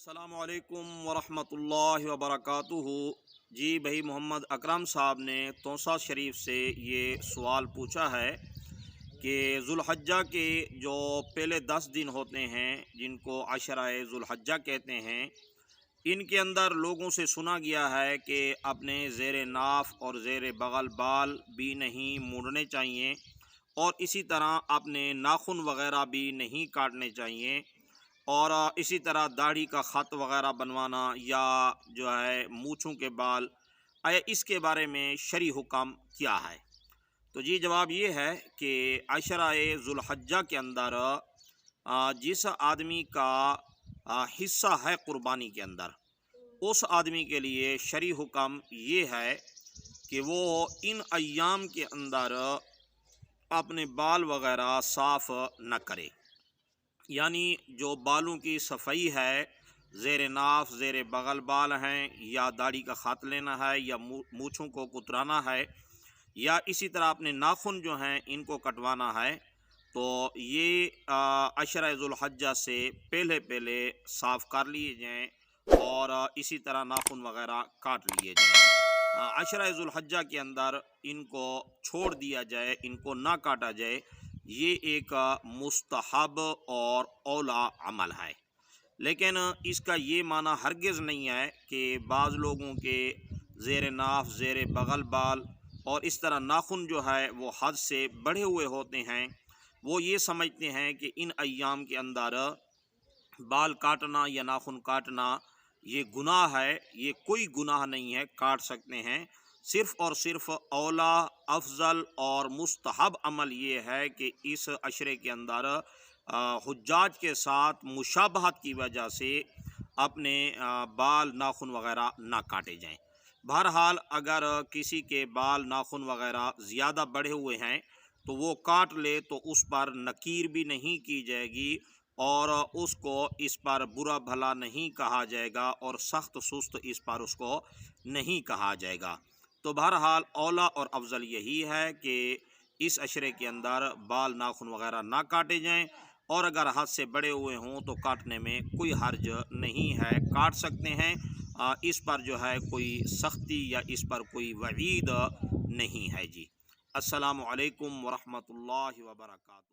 السلام علیکم ورحمۃ اللہ وبرکاتہ۔ جی بھائی محمد اکرم صاحب نے توسا شریف سے یہ سوال پوچھا ہے کہ ذوالحجہ کے جو پہلے 10 دن ہوتے ہیں جن کو عشرہ ذوالحجہ کہتے ہیں، ان کے اندر لوگوں سے سنا گیا ہے کہ اپنے زیر ناف اور زیر بغل بال بھی نہیں موڑنے چاہیے، اور اسی طرح اپنے ناخن وغیرہ بھی نہیں کاٹنے چاہیے، اور اسی طرح داڑھی کا خط وغیرہ بنوانا یا جو ہے مونچھوں کے بال، اس کے بارے میں شرعی حکم کیا ہے؟ تو جی جواب یہ ہے کہ عشرہ ذوالحجہ کے اندر جس آدمی کا حصہ ہے قربانی کے اندر، اس آدمی کے لیے شرعی حکم یہ ہے کہ وہ ان ایام کے اندر اپنے بال وغیرہ صاف نہ کرے، یعنی جو بالوں کی صفائی ہے، زیر ناف زیر بغل بال ہیں، یا داڑھی کا خط لینا ہے، یا مونچھوں کو کترانا ہے، یا اسی طرح اپنے ناخن جو ہیں ان کو کٹوانا ہے، تو یہ عشرہ ذوالحجہ سے پہلے صاف کر لیے جائیں، اور اسی طرح ناخن وغیرہ کاٹ لیے جائیں۔ عشرہ ذوالحجہ کے اندر ان کو چھوڑ دیا جائے، ان کو نہ کاٹا جائے، یہ ایک مستحب اور اولا عمل ہے، لیکن اس کا یہ معنی ہرگز نہیں ہے کہ بعض لوگوں کے زیر ناف زیر بغل بال اور اس طرح ناخن جو ہے وہ حد سے بڑھے ہوئے ہوتے ہیں، وہ یہ سمجھتے ہیں کہ ان ایام کے اندر بال کاٹنا یا ناخن کاٹنا یہ گناہ ہے۔ یہ کوئی گناہ نہیں ہے، کاٹ سکتے ہیں، صرف اور صرف اولا افضل اور مستحب عمل یہ ہے کہ اس عشرے کے اندر حجاج کے ساتھ مشابہت کی وجہ سے اپنے بال ناخن وغیرہ نہ کاٹے جائیں۔ بہرحال اگر کسی کے بال ناخن وغیرہ زیادہ بڑھے ہوئے ہیں تو وہ کاٹ لے تو اس پر نکیر بھی نہیں کی جائے گی، اور اس کو اس پر برا بھلا نہیں کہا جائے گا، اور سخت سست اس پر اس کو نہیں کہا جائے گا۔ تو بہرحال اولا اور افضل یہی ہے کہ اس عشرے کے اندر بال ناخن وغیرہ نہ کاٹے جائیں، اور اگر ہاتھ سے بڑے ہوئے ہوں تو کاٹنے میں کوئی حرج نہیں ہے، کاٹ سکتے ہیں، اس پر جو ہے کوئی سختی یا اس پر کوئی وعید نہیں ہے۔ جی السلام علیکم ورحمۃ اللہ وبرکاتہ۔